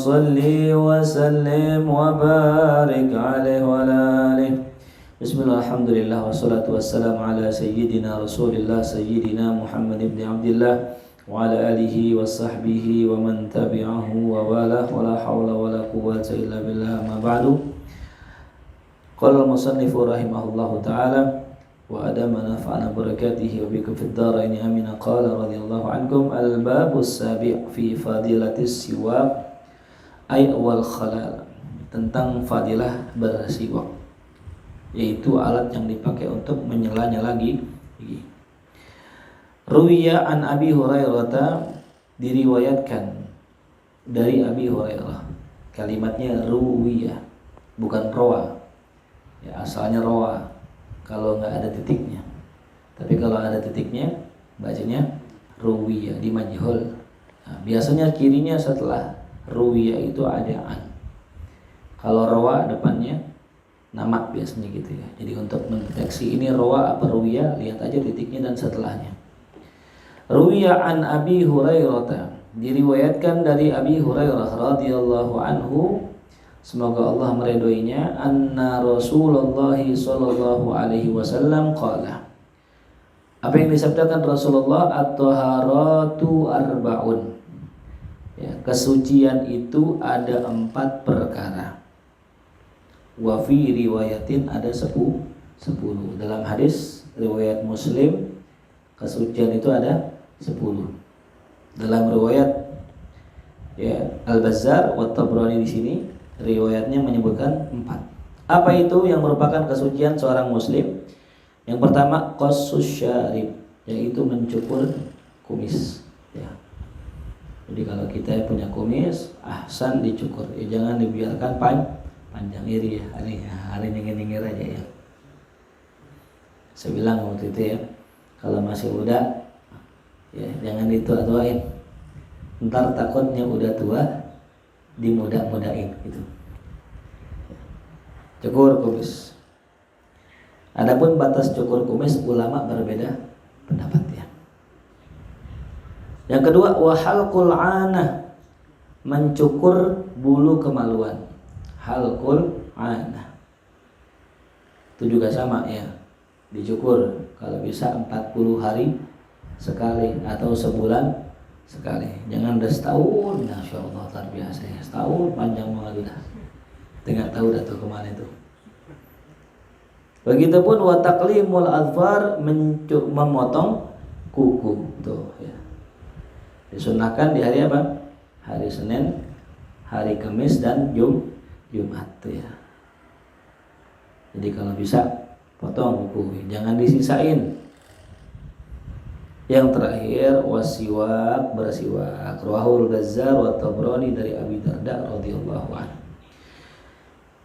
صل وسلم وبارك عليه وعلى آله. Bismillah, alhamdulillah, wassalatu wassalamu ala sayyidina rasulillah sayyidina Muhammad ibn Abdillah wa ala alihi wa sahbihi wa man tabi'ahu wa wala wa la hawla wa la quwwata illa billah, ma ba'du. Qala al-musannifu rahimahullahu ta'ala wa adama nafa'ana barakatihi wa bikum fid dharain amin. Qala radhiyallahu ankum al-babus sabi' fi fadilatis siwak ay wal khalal, tentang fadilah bersiwak, yaitu alat yang dipakai untuk menyela-nyela gigi. Ruwiya an Abi Hurairah, diriwayatkan dari Abi Hurairah. Kalimatnya ruwiya, bukan rawa. Ya, asalnya rawa kalau nggak ada titiknya. Tapi kalau ada titiknya bacanya ruwiya di majhul. Nah, biasanya kirinya setelah ruwiya itu ada an. Kalau rawa depannya nama biasanya gitu ya. Jadi untuk mendeteksi ini rawa apa ruwiya, lihat aja titiknya dan setelahnya. Ruwiya an Abi Hurairah, diriwayatkan dari Abi Hurairah radhiyallahu anhu, semoga Allah meridhoinya, anna Rasulullah sallallahu alaihi wasallam qala. Apa yang disabdakan Rasulullah, at-taharatu arba'un. Ya, kesucian itu ada 4 perkara. Wa fi riwayatin ada 10. Dalam hadis riwayat Muslim, kesucian itu ada 10. Dalam riwayat ya Al-Bazzar wa Tabrani di sini riwayatnya menyebutkan 4. Apa itu yang merupakan kesucian seorang muslim? Yang pertama qassus syarib, yaitu mencukur kumis ya. Jadi kalau kita punya kumis, ahsan dicukur ya, jangan dibiarkan panjang iri ya. Hari nyengir aja ya. Saya bilang waktu itu ya, kalau masih muda ya jangan ditua-tuain. Ntar takutnya udah tua dimuda-mudain gitu. Cukur kumis. Adapun batas cukur kumis ulama berbeda pendapat ya. Yang kedua wa halqul anah, mencukur bulu kemaluan. Halqul anah itu juga sama ya, dicukur kalau bisa 40 hari sekali atau sebulan sekali. Jangan udah setahun, Masya Allah luar biasa ya, setahun panjang banget udah, tengah tahu dah tuh kemana itu. Begitupun wa taqlimul adfar, memotong kuku tuh ya. Disunahkan di hari apa? Hari Senin, hari Kamis dan Jumat tuh ya. Jadi kalau bisa potong kuku, jangan disisain. Yang terakhir wasiwak, bersiwak. Rawahul Bazzar wa Tabrani dari Abi Darda radhiyallahu anhu.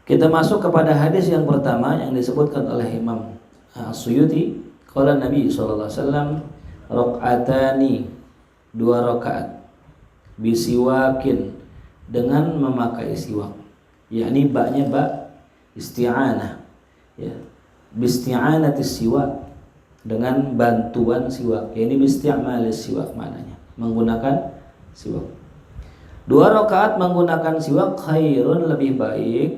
Kita masuk kepada hadis yang pertama yang disebutkan oleh Imam Suyuti. Qala Nabi sallallahu alaihi wasallam, rakaatani, 2 rakaat, bisiwakin, dengan memakai siwak. Yakni baknya bak isti'anah ya. Bisti'anatis siwak, dengan bantuan siwak. Ini bisti'malis siwak maknanya, menggunakan siwak. 2 rakaat menggunakan siwak khairun, lebih baik,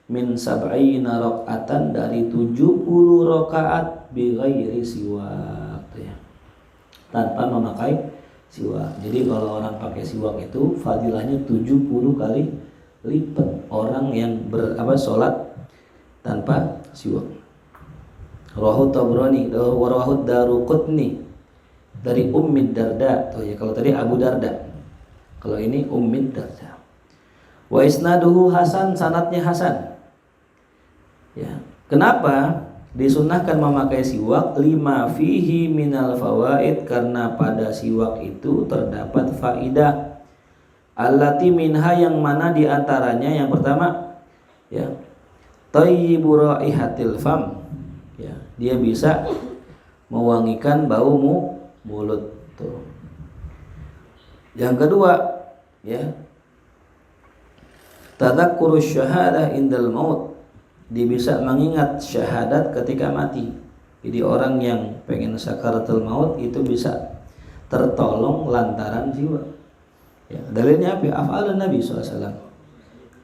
min sab'ina rakaatan, dari 70 rakaat bi ghairi siwak ya, tanpa memakai siwak. Jadi kalau orang pakai siwak itu fadilahnya 70 kali lipat orang yang sholat tanpa siwak. Rawahu Tabrani wa rawahu Daruqutni dari Ummi Darda tuh ya. Kalau tadi Abu Darda, kalau ini Ummi Darda. Wa isnaduhu hasan, sanadnya hasan ya. Kenapa disunahkan memakai siwak? Lima fihi minal fawaid, karena pada siwak itu terdapat faidah. Allati minha, yang mana diantaranya yang pertama ya, thayyibu raihatil fam ya, dia bisa mewangikan bau mulut tuh. Yang kedua ya, tadzakurus syahadah indal maut, dia bisa mengingat syahadat ketika mati. Jadi orang yang pengen sakaratul maut itu bisa tertolong lantaran jiwa. Ya, dalilnya apa? Af'alun Nabi SAW.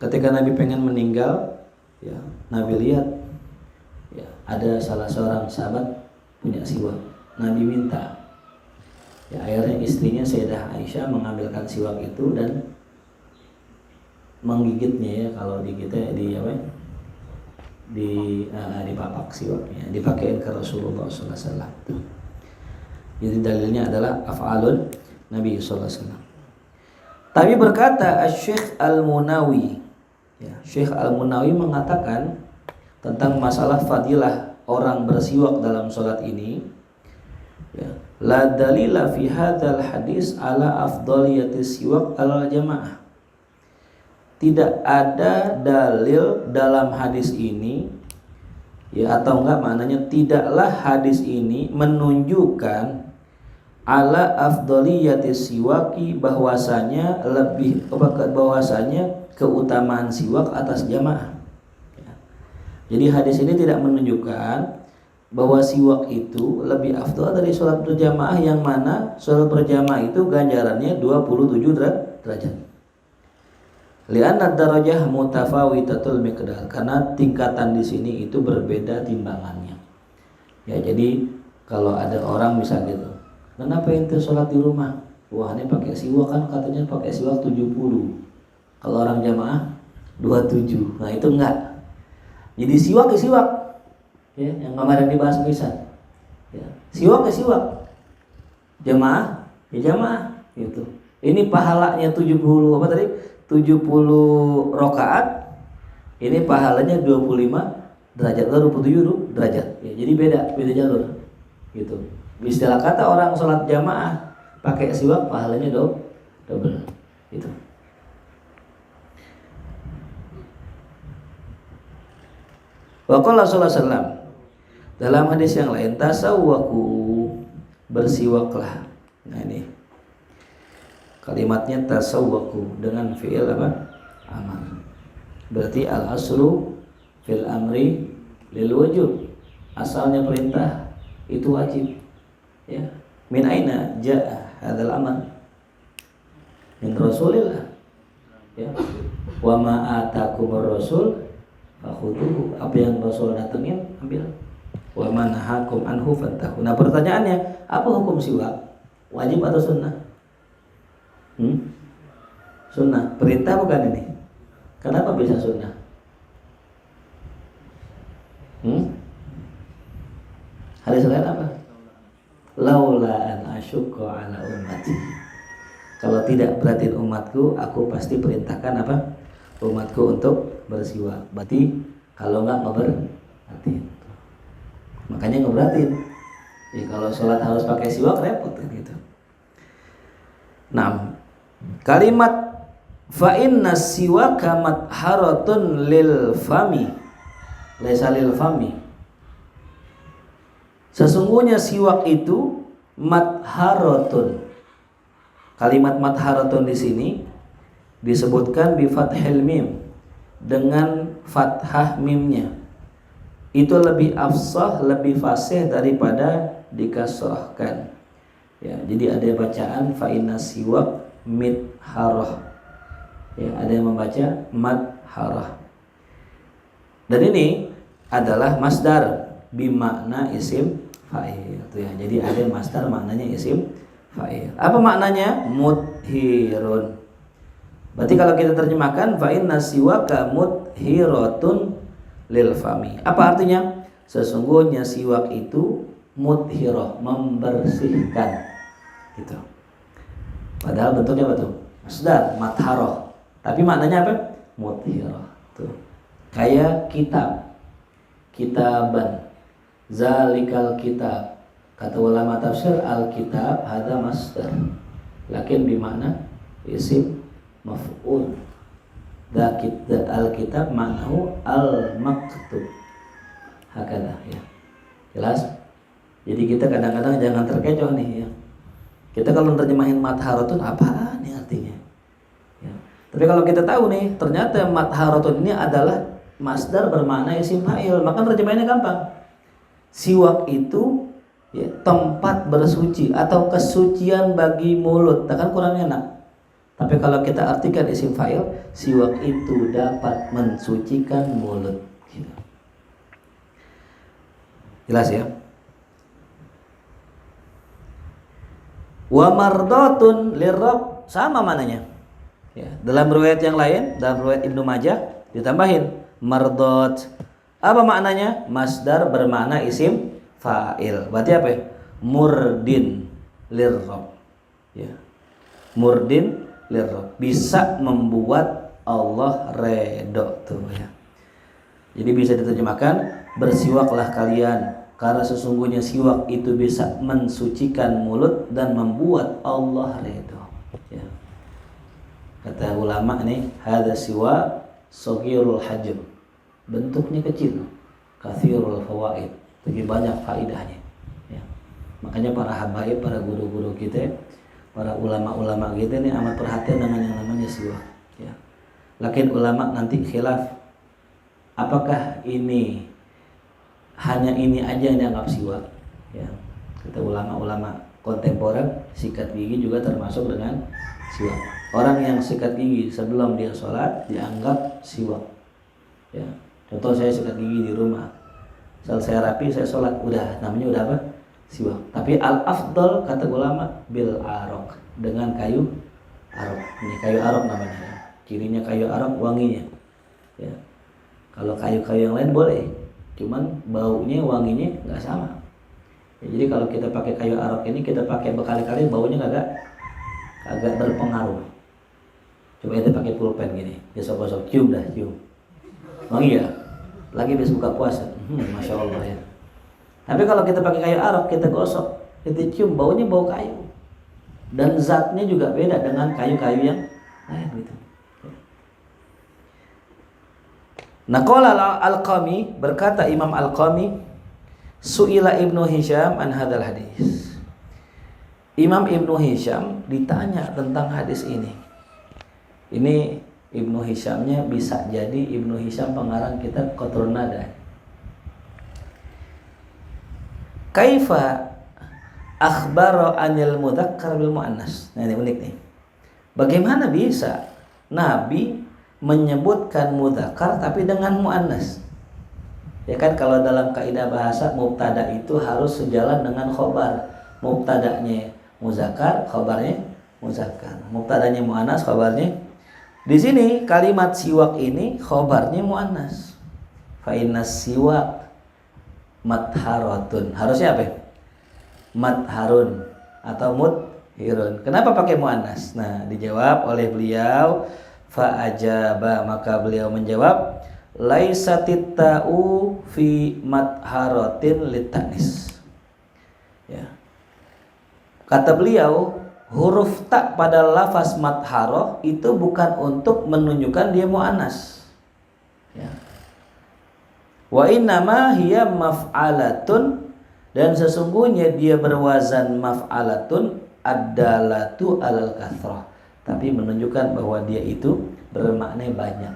ketika Nabi pengen meninggal, ya Nabi lihat ya ada salah seorang sahabat punya siwak. Nabi minta. Ya akhirnya istrinya Sayyidah Aisyah mengambilkan siwak itu dan menggigitnya ya, kalau digigitnya di apa? Di papak siwaknya, dipakein ke Rasulullah sallallahu alaihi wasallam. Jadi dalilnya adalah af'alun Nabi sallallahu alaihi wasallam. Tapi berkata Syekh Al-Munawi, ya, Syekh Al-Munawi mengatakan tentang masalah fadilah orang bersiwak dalam sholat ini, ya, la dalila fi hadzal hadis ala afdaliyati siwak ala jamaah. Tidak ada dalil dalam hadis ini, ya, atau enggak maknanya tidaklah hadis ini menunjukkan ala afdaliyati siwaki, bahwasanya keutamaan siwak atas jamaah. Ya. Jadi hadis ini tidak menunjukkan bahwa siwak itu lebih afdal dari sholat berjamaah, yang mana sholat berjamaah itu ganjarannya 27 derajat. Li'anna darajah mutafawitatul miqdar, karena tingkatan di sini itu berbeda timbangannya. Ya, jadi kalau ada orang misal gitu, kenapa ente sholat di rumah? Wah, ini pakai siwak, kan katanya pakai siwak 70. Kalau orang jamaah 27. Nah, itu enggak. Jadi siwak ke siwak. Ya, yang kemarin dibahas misal. Ya, siwak ke siwak. Jamaah, ya jamaah gitu. Ini pahalanya 70 apa tadi? 70 rakaat. Ini pahalanya 25 derajat, 27 derajat. Ya, jadi beda jalur. Gitu. Istilah kata orang sholat jamaah pakai siwak pahalanya double. Gitu. Wa qala sallallahu alaihi wasallam, dalam hadis yang lain, tasawwaku, bersiwaklah. Nah ini kalimatnya tasawwaku dengan fi'il apa? Amar. Berarti al-aslu fil amri lil wujub. Asalnya perintah itu wajib. Ya. Min aina jaa hadzal amr? Min Rasulillah. Ya. Wa ma atakumur rasul fakhuduhu. Apa yang Rasul datengin ambil. Wa ma nahakum anhu fantahu. Nah, pertanyaannya, apa hukum siwak? Wajib atau sunnah? Sunnah. Perintah bukan ini. Kenapa bisa sunnah? Hadis lain apa? Laula an asyqa ala ummati. Kalau tidak beratin umatku, aku pasti perintahkan apa? Umatku untuk bersiwak. Berarti kalau enggak ngeberatin. Makanya ngeberatin. Ya, kalau sholat harus pakai siwak repot kan gitu. Nah, kalimat fa inna siwaka matharatun lil fami, laisa lil fami. Sesungguhnya siwak itu matharatun. Kalimat matharatun di sini disebutkan bi fathil mim, dengan fathah mimnya. Itu lebih afsah, lebih fasih daripada dikasrahkan. Ya, jadi ada bacaan fa inna siwak mitharah. Ya, ada yang membaca madharah. Dan ini adalah masdar bimakna isim fa'il. Itu ya. Jadi ada masdar maknanya isim fa'il. Apa maknanya? Mudhirun. Berarti kalau kita terjemahkan fa inna siwaka mudhiratun lil fami. Apa artinya? Sesungguhnya siwak itu mudhirah, membersihkan. Gitu. Padahal bentuknya apa tuh? Masdar, matharah. Tapi maknanya apa? Mudhirah. Tuh. Kayak kitab. Kitaban. Zalikal kitab. Kata ulama tafsir, al-kitab hadza masdar. Lakin bimakna isim maf'ul. Al-kitab maknahu al-maktub. Hakada ya. Jelas? Jadi kita kadang-kadang jangan terkecoh nih ya. Kita kalau terjemahin matharatun apaan nih artinya? Ya. Tapi kalau kita tahu nih, ternyata matharatun ini adalah masdar bermakna isim fa'il, maka terjemahannya gampang. Siwak itu ya, tempat bersuci atau kesucian bagi mulut. Kan kurang enak. Tapi kalau kita artikan isim fa'il, siwak itu dapat mensucikan mulut. Gitu. Jelas ya? Wa mardatun lirab sama mananya. Ya, dalam riwayat yang lain, dalam riwayat Ibnu Majah ditambahin mardat. Apa maknanya? Masdar bermakna isim fa'il. Berarti apa ya? Murdin lirab. Ya. Murdin lirab, bisa membuat Allah redho tuh ya. Jadi bisa diterjemahkan bersiwaklah kalian karena sesungguhnya siwak itu bisa mensucikan mulut dan membuat Allah redho ya. Kata ulama nih, hadza siwak saghirul hajm, bentuknya kecil, katsirul fawaid, lebih banyak faedahnya ya. Makanya para habaib, para guru-guru kita, para ulama-ulama kita ini amat perhatian dengan yang namanya siwak ya. Lakin ulama nanti khilaf, apakah ini hanya ini aja yang dianggap siwak ya. Kata ulama-ulama kontemporer, sikat gigi juga termasuk dengan siwak. Orang yang sikat gigi sebelum dia sholat dianggap siwak ya. Contoh saya sikat gigi di rumah, selesai rapi saya sholat, udah namanya udah apa? Siwak. Tapi al-afdal kata ulama bil arok, dengan kayu arok. Ini kayu arok namanya ya. Cirinya kayu arok wanginya ya. Kalau kayu-kayu yang lain boleh, cuman baunya wanginya nggak sama ya. Jadi kalau kita pakai kayu arok ini, kita pakai berkali-kali, baunya agak berpengaruh. Coba kita pakai pulpen gini, besok-besok cium dah, cium wangi ya, lagi habis buka puasa, masya Allah ya. Tapi kalau kita pakai kayu arok, kita gosok, kita cium, baunya bau kayu. Dan zatnya juga beda dengan kayu-kayu yang lain gitu. Nah, qala al-Alqami, berkata Imam Al-Qami, su'ila Ibnu Hisham an hadzal hadis. Imam Ibnu Hisham ditanya tentang hadis ini. Ini Ibnu Hishamnya bisa jadi Ibnu Hisham pengarang kitab Qatrun Nada. Kaifa akhbara anil mudzakkar bil muannas. Nah, ini unik nih. Bagaimana bisa Nabi menyebutkan mudzakkar tapi dengan muannas? Ya kan, kalau dalam kaidah bahasa mubtada itu harus sejalan dengan khobar. Mubtadanya muzakkar, khobarnya muzakkar. Mubtadanya muannas, khobarnya. Di sini kalimat siwak ini khobarnya muannas. Fa innas siwak matharatun, harusnya apa? Matharun atau muthirun. Kenapa pakai muannas? Nah, dijawab oleh beliau, fa ajaba, maka beliau menjawab, laisatit ta'u fi matharatin litanis. Ya. Kata beliau, huruf ta pada lafaz matharoh itu bukan untuk menunjukkan dia muannas. Ya. Wa innama hiya maf'alatun, dan sesungguhnya dia berwazan maf'alatun ad-dalatu alal kathrah, tapi menunjukkan bahwa dia itu bermakna banyak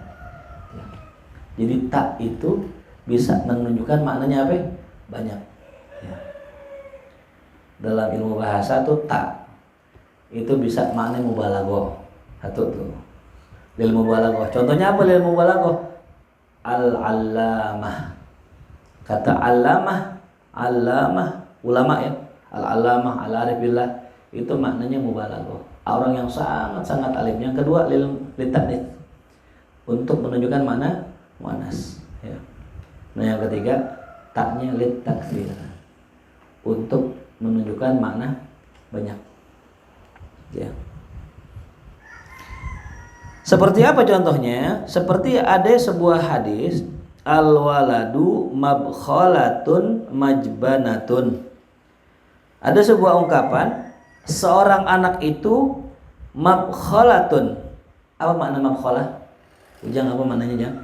ya. Jadi tak itu bisa menunjukkan maknanya apa? Banyak ya. Dalam ilmu bahasa tuh tak itu bisa makna mubalaghah. Satu tuh lil mubalaghah. Contohnya apa lil mubalaghah? Al-allamah. Kata allamah, allamah ulama ya, al-allamah, al-arif billah, itu maknanya mubalaghah, orang yang sangat-sangat alim. Yang kedua lil litadid, untuk menunjukkan mana muannas ya. Nah, yang ketiga taknya lit takfir, untuk menunjukkan makna banyak ya. Seperti apa contohnya? Seperti ada sebuah hadis, al-waladu mabkhalatun majbanatun. Ada sebuah ungkapan, seorang anak itu mabkhalatun. Apa makna mabkhalah? Ujang, apa maknanya, Jang?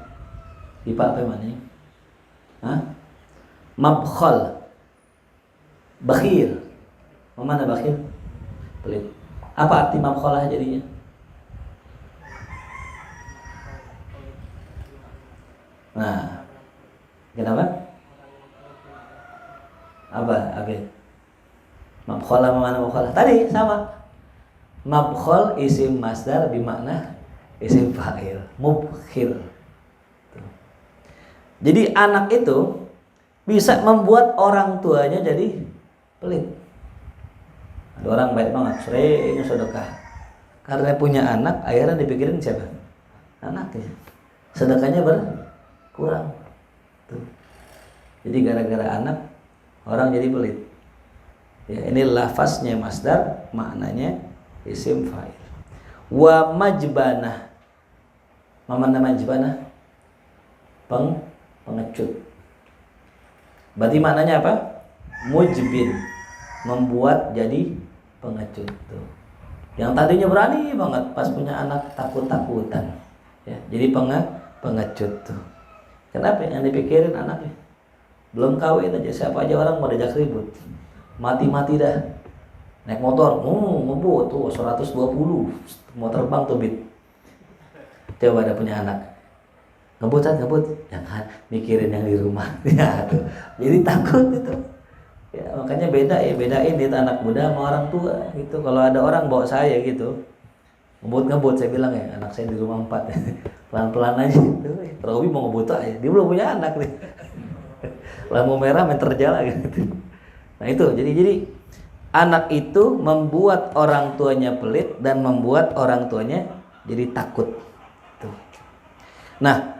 Ipa, apa maknanya? Hah? Mabkhal, bakhil. Mana bakhil? Pelit. Apa arti mabkhalah jadinya? Nah, kenapa? Apa? Oke. Mabkhalah, mana mabkhalah? Tadi sama. Mabkhol isim masdar bimakna isim fa'il, mubkhil. Jadi anak itu bisa membuat orang tuanya jadi pelit. Ada orang baik banget, sering sedekah. Karena punya anak, akhirnya dipikirin siapa? Anaknya. Sedekahnya berkurang. Tuh. Jadi gara-gara anak, orang jadi pelit. Ya, ini lafaznya masdar, maknanya isim fa'il. Wa majbanah. Mana majbanah? Pengecut. Berarti maknanya apa? Mujbin, membuat jadi pengecut tuh. Yang tadinya berani banget pas punya anak takut-takutan. Ya, jadi pengecut tuh. Kenapa? Yang dipikirin anaknya. Belum kawin aja siapa aja orang mau diajak ribut. Mati-mati dah. Naik motor, ngebut tuh 120. Mau terbang tuh bit. Coba ada punya anak. Ngebut, jangan mikirin yang di rumah. Ya, tuh. Jadi takut itu. Ya, makanya bedain itu anak muda sama orang tua gitu. Kalau ada orang bawa saya gitu, ngebut saya bilang ya, anak saya di rumah 4. Pelan-pelan aja gitu. Robi mau ngebut aja, dia belum punya anak nih. Lampu merah main terjala gitu. Nah itu, jadi anak itu membuat orang tuanya pelit dan membuat orang tuanya jadi takut. Tuh. Nah,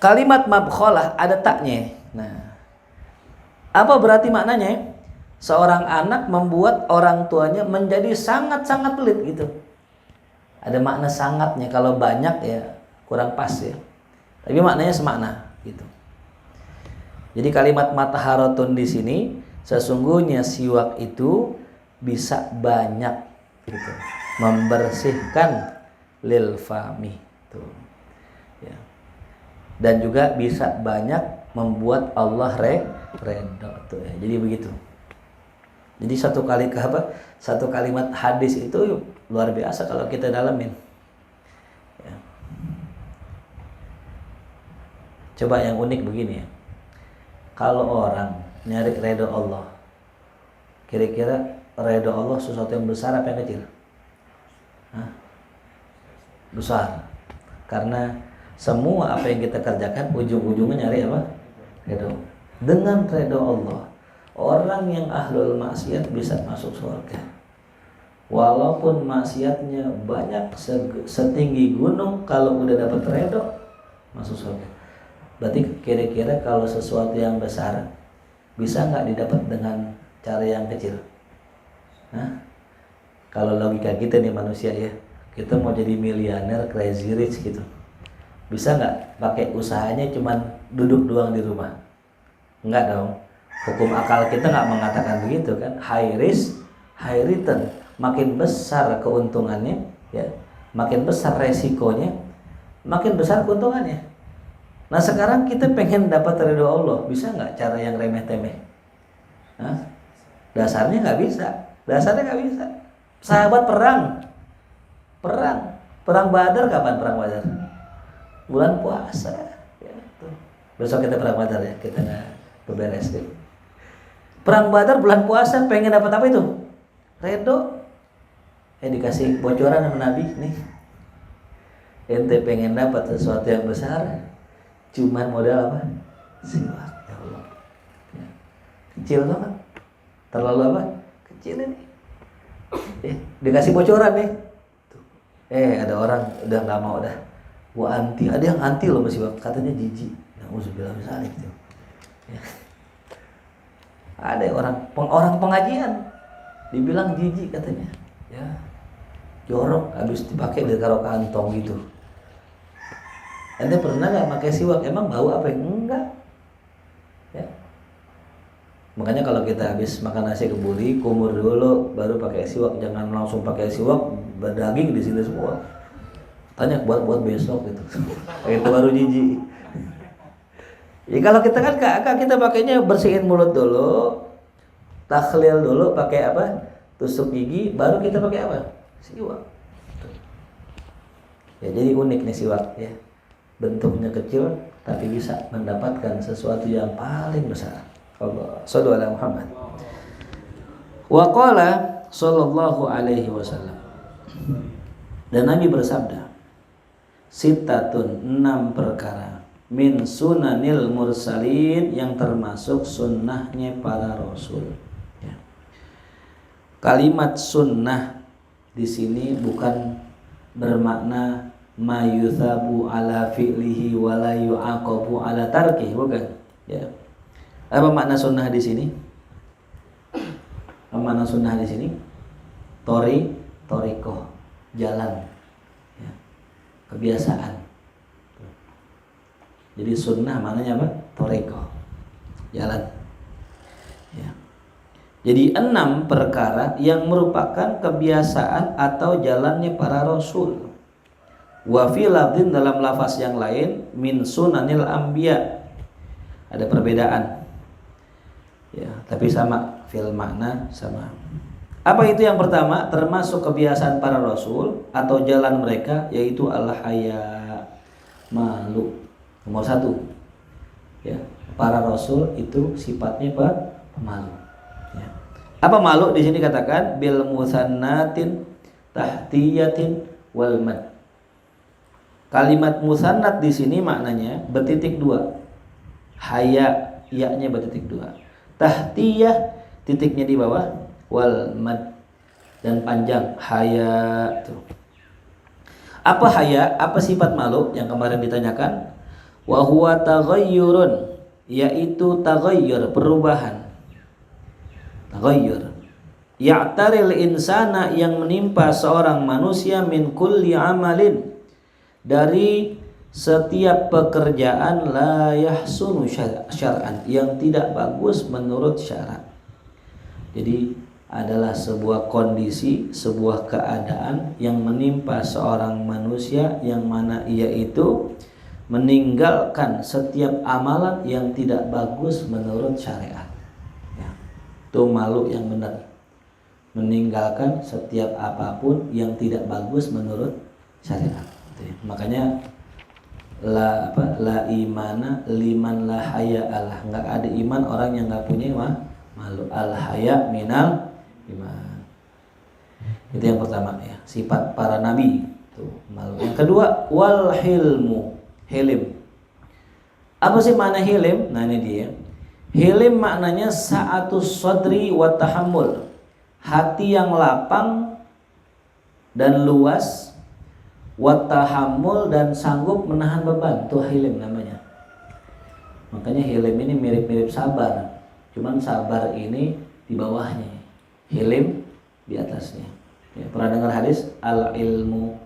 kalimat mabkhalah ada taknya. Nah, apa berarti maknanya? Seorang anak membuat orang tuanya menjadi sangat-sangat pelit gitu. Ada makna sangatnya, kalau banyak ya kurang pas ya. Tapi maknanya semakna gitu. Jadi kalimat mataharatun di sini sesungguhnya siwak itu bisa banyak gitu, membersihkan lil fami tuh. Ya. Dan juga bisa banyak membuat Allah redha tuh ya. Jadi begitu. Jadi satu kalimat hadis itu luar biasa kalau kita dalamin. Ya. Coba yang unik begini ya. Kalau orang nyari redha Allah, kira-kira redha Allah sesuatu yang besar apa yang kecil? Hah? Besar. Karena semua apa yang kita kerjakan ujung-ujungnya nyari apa? Redha. Dengan redha Allah, orang yang ahlul maksiat bisa masuk surga. Walaupun maksiatnya banyak setinggi gunung, kalau udah dapat redha masuk surga. Berarti kira-kira kalau sesuatu yang besar bisa nggak didapat dengan cara yang kecil? Hah? Kalau logika kita nih manusia ya, kita mau jadi miliuner, crazy rich gitu, bisa nggak pakai usahanya cuman duduk doang di rumah? Enggak dong. Hukum akal kita nggak mengatakan begitu kan? High risk, high return. Makin besar keuntungannya, ya, makin besar resikonya, makin besar keuntungannya. Nah sekarang kita pengen dapat ridho Allah, bisa nggak cara yang remeh-temeh? Hah? Dasarnya nggak bisa. Sahabat perang Badar, kapan perang Badar? Bulan puasa. Ya, tuh. Besok kita perang Badar ya, kita nggak beberes deh. Perang Badar bulan puasa, pengen dapat apa itu? Ridho. Dikasih bocoran sama Nabi nih. Ente pengen dapat sesuatu yang besar, cuman modal apa? Siwak. Ya Allah. Ya. Kecil banget. Terlalu apa? Kecil ini. Dikasih bocoran nih. Ada orang udah nggak mau dah. Gua anti. Ada yang anti loh masih katanya jijik. Nauzubillah misalnya gitu. Ya. Ada orang pengajian dibilang jijik katanya. Ya. Jorok habis dipakai ditaruh kantong gitu. Ente pernah nggak pakai siwak? Emang bau apa? Enggak. Ya. Makanya kalau kita habis makan nasi kebuli, kumur dulu, baru pakai siwak. Jangan langsung pakai siwak berdaging di sini semua. Tanya buat besok gitu. Itu baru jijik. Ya kalau kita kan kita pakainya bersihin mulut dulu, takhlil dulu, pakai apa? Tusuk gigi, baru kita pakai apa? Siwak. Ya jadi unik nih siwak ya. Bentuknya kecil tapi bisa mendapatkan sesuatu yang paling besar. Allah sallallahu alaihi Muhammad. Wa qala sallallahu alaihi wasallam. Dan Nabi bersabda, Sittatun 6 perkara min sunanil mursalin yang termasuk sunnahnya para rasul. Ya. Kalimat sunnah di sini bukan bermakna mayuthabu ala fi'lihi wa la yu'aqabu ala tarkih, bukan. Ya. Apa makna sunnah di sini? Apa makna sunnah di sini? Torikoh, jalan, ya. Kebiasaan. Jadi sunnah maknanya apa? Torikoh, jalan. Ya. Jadi 6 perkara yang merupakan kebiasaan atau jalannya para rasul. Wa fi lafdhin, dalam lafaz yang lain, min sunanil anbiya. Ada perbedaan. Ya, tapi sama, fil makna sama. Apa itu yang pertama? Termasuk kebiasaan para rasul atau jalan mereka, yaitu al-haya, malu. Nomor 1, ya, para rasul itu sifatnya pemalu. Ya. Apa malu di sini katakan bil musannatin tahtiyatin wal mad. Kalimat musannat di sini maknanya bertitik 2. Haya, ya-nya bertitik 2. Tahtiyah, titiknya di bawah, wal mad, dan panjang haya tuh. Apa haya? Apa sifat malu yang kemarin ditanyakan? Wa huwa taghayyurun, yaitu taghayyur, perubahan. Taghayyur. Ya'taril insana, yang menimpa seorang manusia, min kulli amalin, dari setiap pekerjaan, la yahsunu syar'an, yang tidak bagus menurut syarat. Jadi adalah sebuah kondisi, sebuah keadaan yang menimpa seorang manusia, yang mana ia itu meninggalkan setiap amalan yang tidak bagus menurut syariat. Ya. Itu malu yang benar. Meninggalkan setiap apapun yang tidak bagus menurut syariat. Makanya la imana liman la haya Allah. Enggak ada iman orang yang enggak punya malu. Al haya minal iman. Itu yang pertama, ya, sifat para nabi. Tuh, malu. Yang kedua, wal hilmu. Hilim. Apa sih makna hilim? Nah, ini dia. Hilim maknanya sa'atus sadri wa tahammul. Hati yang lapang dan luas, wa tahammul, dan sanggup menahan beban. Itu hilim namanya. Makanya hilim ini mirip-mirip sabar. Cuman sabar ini di bawahnya. Hilim di atasnya. Ya, pernah dengar hadis al ilmu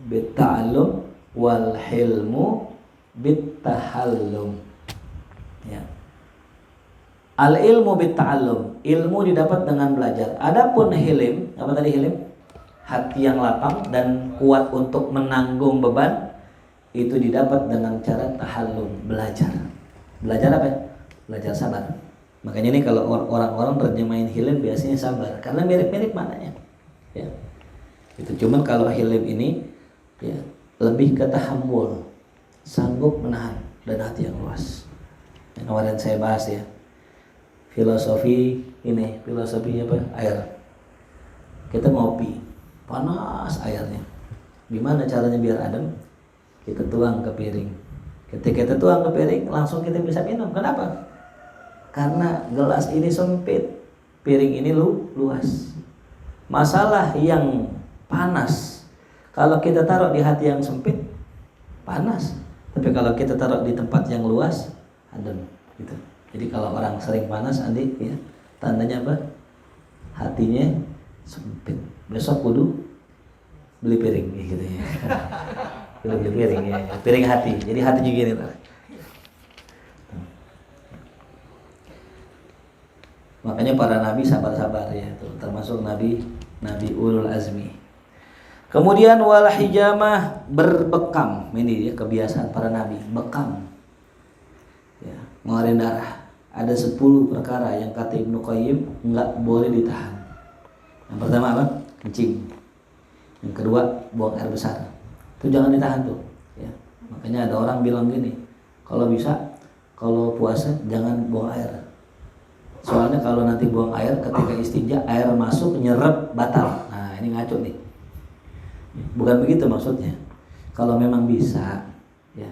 bitta'allum wal hilmu bittahallum. Ya. Al ilmu bitta'allum, ilmu didapat dengan belajar. Adapun hilim, apa tadi hilim? Hati yang lapang dan kuat untuk menanggung beban, itu didapat dengan cara tahallum, belajar. Belajar apa? Belajar sabar. Makanya ini kalau orang-orang terjemahin hilim biasanya sabar, karena mirip-mirip maknanya. Ya. Itu cuman kalau hilim ini, ya, lebih ke tahammul, sanggup menahan, dan hati yang luas. Yang kemarin saya bahas, ya, filosofi ini, filosofi apa? Air. Kita ngopi, panas airnya. Gimana caranya biar adem? Kita tuang ke piring. Ketika kita tuang ke piring, langsung kita bisa minum. Kenapa? Karena gelas ini sempit, piring ini luas. Masalah yang panas, kalau kita taruh di hati yang sempit, panas. Tapi kalau kita taruh di tempat yang luas, adem. Gitu. Jadi kalau orang sering panas, Andi, ya, tandanya apa? Hatinya sempit. Besok kudu beli piring, gitu ya. Kudu beli piring, ya. Piring hati. Jadi hatinya gini, makanya para nabi sabar-sabar, ya, tuh, termasuk nabi ulul azmi. Kemudian wal hijamah, berbekam. Ini, ya, kebiasaan para nabi, bekam. Ya, mengeluarkan darah. Ada 10 perkara yang kata Ibnu Qayyim enggak boleh ditahan. Yang pertama apa? Kencing. Yang kedua, buang air besar. Itu jangan ditahan tuh, ya. Makanya ada orang bilang gini, kalau bisa, kalau puasa jangan buang air. Soalnya kalau nanti buang air ketika istinja, air masuk nyerap batal. Nah, ini ngaco nih. Bukan begitu maksudnya. Kalau memang bisa, ya,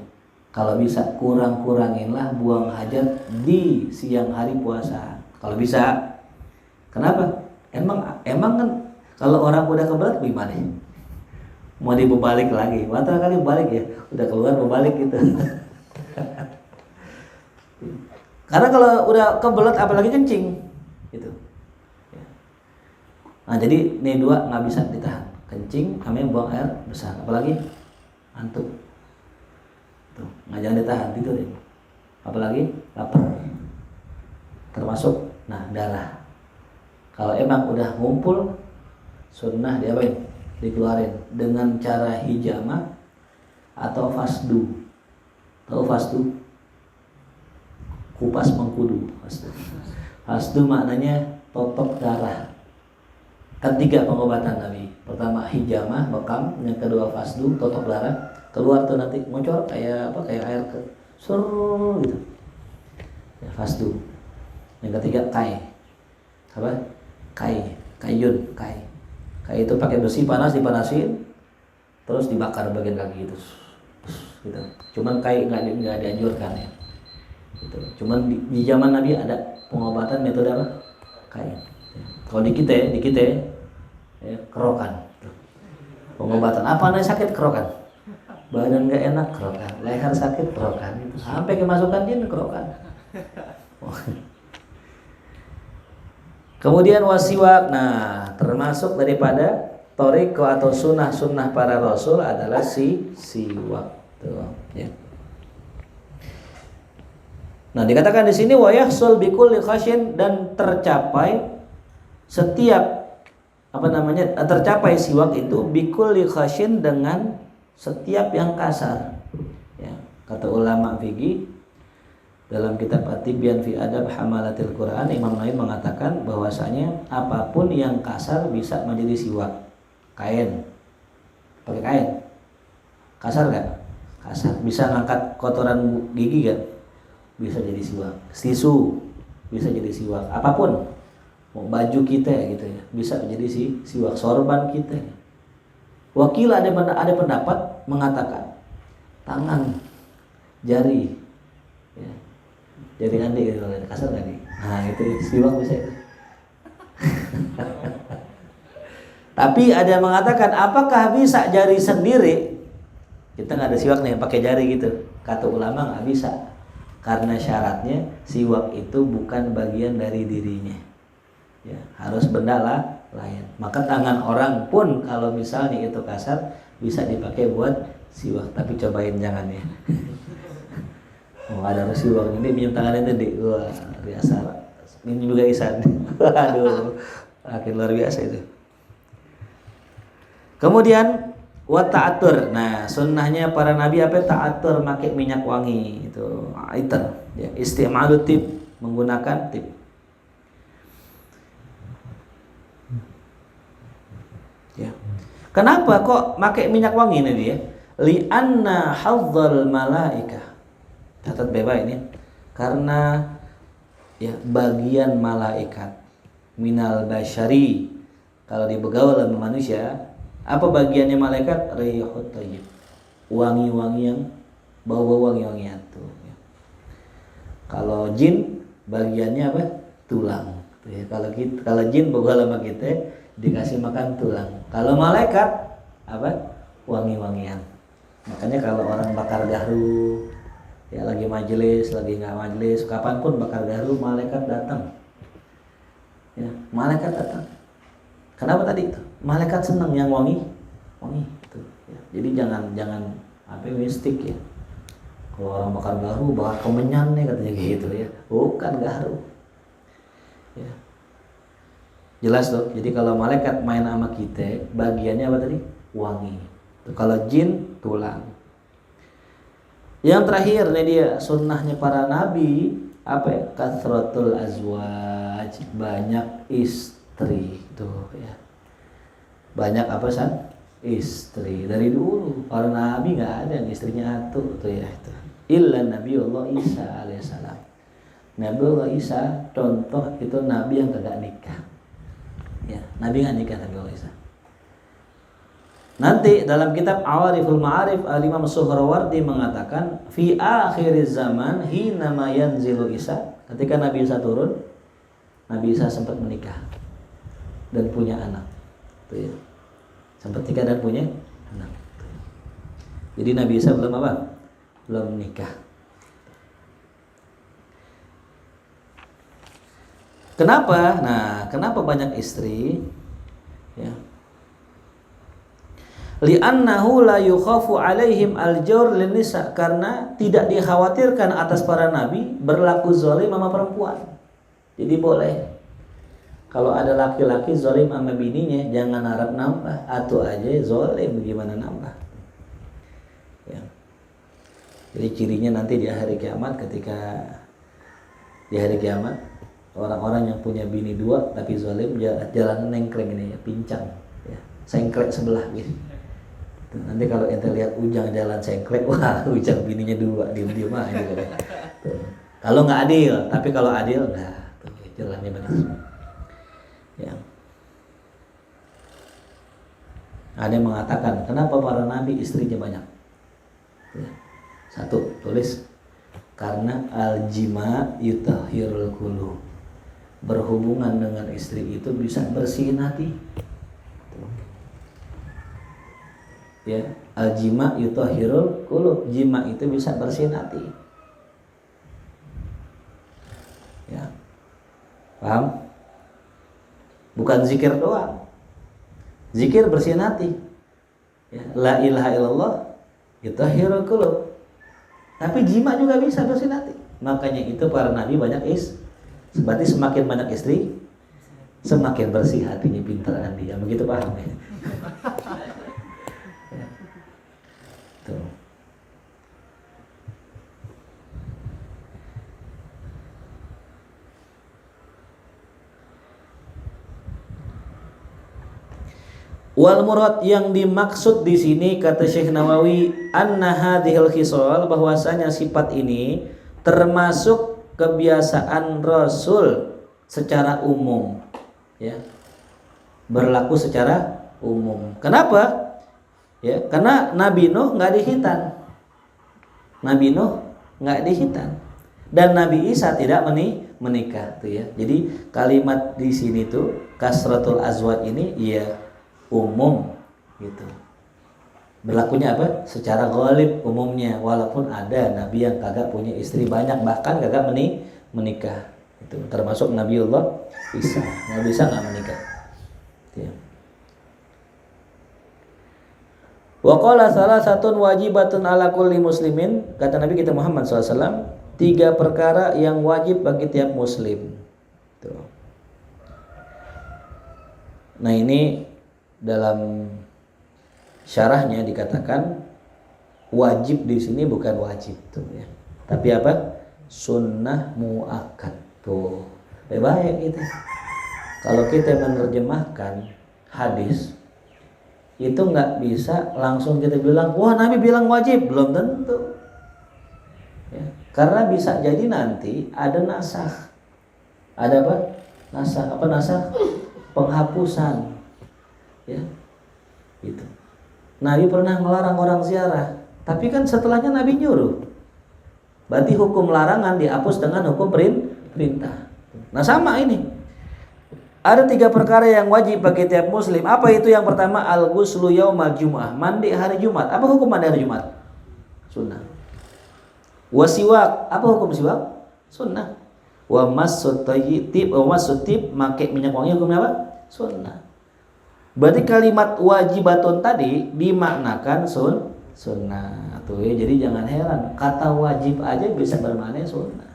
kalau bisa kuranginlah buang hajat di siang hari puasa. Kalau bisa, kenapa? Emang kan kalau orang udah kebelet gimana? Mau dibalik lagi, mata kali balik ya, udah keluar mau balik gitu. Karena kalau udah kebelet apalagi kencing, gitu. Nah jadi ini dua nggak bisa ditahan, kencing, ambil buang air besar, apalagi antuk, tuh nggak jangan ditahan gitu deh. Apalagi lapar, termasuk darah. Kalau emang udah ngumpul, sunnah diapain? Dikeluarin dengan cara hijamah atau fasdu. Tahu fasdu? Kupas mengkudu. Fasdu maknanya totok darah. Ketiga pengobatan Nabi. Pertama hijamah, bekam, yang kedua fasdu, totok darah. Keluar tuh nanti muncul kayak air ke sur gitu. Ya, fasdu. Yang ketiga kai. Apa? Kayun. Kai itu pakai besi panas dipanasin, terus dibakar bagian kaki itu. Gitu. Cuman kai nggak dianjurkan ya. Gitu. Cuman di zaman Nabi ada pengobatan metode apa? Kai. Kalau di kita ya, kerokan. Pengobatan apa namanya sakit kerokan. Badan nggak enak kerokan, leher sakit kerokan. Itu sampai kemasukan jin kerokan. Kemudian wasiwak. Nah, termasuk daripada toriko atau sunnah para rasul adalah siwak. Tuh, ya. Nah, dikatakan di sini wayahsul bikulli khasyin, dan tercapai setiap tercapai siwak itu bikulli khasyin dengan setiap yang kasar. Ya, kata ulama fikih dalam kitab At-Tibyan fi Adab Hamalatil Quran, Imam Nawawi mengatakan bahwasanya apapun yang kasar bisa menjadi siwak. Kain, pakai kain, kasar gak? Kasar. Bisa ngangkat kotoran gigi gak? Bisa jadi siwak. Tisu bisa jadi siwak. Apapun, mau baju kita gitu ya, bisa menjadi siwak. Sorban kita. Wakil ada pendapat mengatakan tangan, jari, ya, jari andi gitu, kasar nggak nih? Nah itu siwak bisa. Tapi ada yang mengatakan apakah bisa jari sendiri? Kita nggak ada siwak nih, pakai jari gitu. Kata ulama nggak bisa, karena syaratnya siwak itu bukan bagian dari dirinya. Ya, harus benda lain. Maka tangan orang pun kalau misalnya itu kasar bisa dipakai buat siwak, tapi cobain jangan ya. Oh ada siwak ini minum tangannya tadi, wah biasa. Ini juga Isan. Aduh, makin luar biasa itu. Kemudian wata'atur. Nah, sunnahnya para nabi apa? Ta'atur, pakai minyak wangi itu. Aitar, ya, istimalu tib, menggunakan tib. Ya. Kenapa kok pakai minyak wangi ini dia? Li'anna hadzal malaika. Catat beba ini. Karena ya bagian malaikat minal basyari. Kalau dibegaul sama manusia, apa bagiannya malaikat? Rihut thayyib. Wangi-wangi yang bau-bau wangi-wangian tuh. Ya. Kalau jin bagiannya apa? Tulang. Ya, kalau jin begaul sama kita dikasih makan tulang. Kalau malaikat apa? Wangi-wangian. Makanya kalau orang bakar garu, ya lagi majelis, lagi nggak majelis, kapanpun bakar garu, malaikat datang. Ya, malaikat datang. Kenapa tadi itu? Malaikat senang yang wangi. Itu. Ya. Jadi jangan apa mistik ya. Kalau orang bakar garu, bakar kemenyan nih katanya gitu ya. Bukan garu. Ya. Jelas tuh. Jadi kalau malaikat main sama kita, bagiannya apa tadi? Wangi. Kalau jin, tulang. Yang terakhir nih dia sunnahnya para nabi apa ya? Kathratul azwaj, banyak istri tuh ya. Banyak apa san? Istri. Dari dulu para nabi nggak ada yang istrinya satu tuh ya itu. Illa Nabiullah Isa alaihissalam. Nabiullah Isa contoh itu nabi yang kagak nikah. Ya, nabi nggak nikah Nabiullah Isa. Nanti dalam kitab Awariful Ma'arif Al-Imam Suhrawardi mengatakan fi akhiriz zaman hina ma yanzilu Isa, ketika Nabi Isa turun, Nabi Isa sempat menikah dan punya anak. Tuh ya. Sempat nikah dan punya anak. Jadi Nabi Isa belum apa? Belum menikah. Kenapa? Nah, kenapa banyak istri? Ya. Li'annahu la yukhafu alaihim al-jawr lin-nisa, karena tidak dikhawatirkan atas para nabi berlaku zalim sama perempuan. Jadi boleh. Kalau ada laki-laki zalim sama bininya, jangan harap nambah, atau aja zalim bagaimana nambah. Ya. Jadi cirinya nanti di hari kiamat, ketika di hari kiamat orang-orang yang punya bini dua tapi zalim jalan nengkleng ini ya, pincang ya, sengklek sebelah gitu. Nanti kalau ente lihat Ujang jalan sengklek, wah Ujang bininya dua, diem-diem aja gitu. Kalau nggak adil, tapi kalau adil, nah tuh, jalannya benar. Ya. Ada yang mengatakan, kenapa para nabi istrinya banyak? Ya. Satu, tulis, karena al-jima yutahhirul qulub. Berhubungan dengan istri itu bisa bersihin hati. Ya, al-jima yutahhirul qulub, jima itu bisa bersihin hati. Ya. Paham? Bukan zikir doang. Zikir bersihin hati. Ya, la ilaha illallah yutahhirul qulub. Tapi jima juga bisa bersihin hati. Makanya itu para nabi banyak berarti semakin banyak istri, semakin bersih hatinya, pintaran dia. Begitu paham ya? Tuh. Wal murad, yang dimaksud di sini kata Syekh Nawawi, anna hadhil khisal, bahwasanya sifat ini termasuk kebiasaan Rasul secara umum, ya, berlaku secara umum. Kenapa? Ya, karena Nabi Nuh nggak dihitan, Nabi Nuh nggak dihitan, dan Nabi Isa tidak menikah, tuh ya. Jadi kalimat di sini tuh kasratul azwaj ini ya umum, gitu. Berlakunya apa? Secara ghalib umumnya, walaupun ada Nabi yang kagak punya istri banyak, bahkan kagak menikah. Itu termasuk Nabiullah Isa. Nabi Isa nggak menikah. Ya. Wa qala salasatun wajibatun ala kulli muslimin, kata Nabi kita Muhammad SAW, 3 perkara yang wajib bagi tiap muslim. Tuh. Nah ini dalam syarahnya dikatakan wajib di sini bukan wajib tuh ya, tapi apa? Sunnah muakkad tuh. Baik itu. Kalau kita menerjemahkan hadis itu nggak bisa langsung kita bilang, wah Nabi bilang wajib, belum tentu. Ya, karena bisa jadi nanti ada nasakh. Ada apa? Nasakh. Apa nasakh? Penghapusan. Ya. Gitu. Nabi pernah melarang orang ziarah, tapi kan setelahnya Nabi nyuruh. Berarti hukum larangan dihapus dengan hukum perintah. Nah sama ini. Ada 3 perkara yang wajib bagi tiap muslim. Apa itu? Yang pertama, al-ghuslu yaumal jum'ah, mandi hari Jumat. Apa hukum mandi hari Jumat? Sunnah. Wasiwak, apa hukum siwak? Sunnah. Wa massut tib, make minyak wangi, hukumnya apa? Sunnah. Berarti kalimat wajibatun tadi dimaknakan sunnah. Tuh ya, jadi jangan heran, kata wajib aja bisa bermakna sunnah.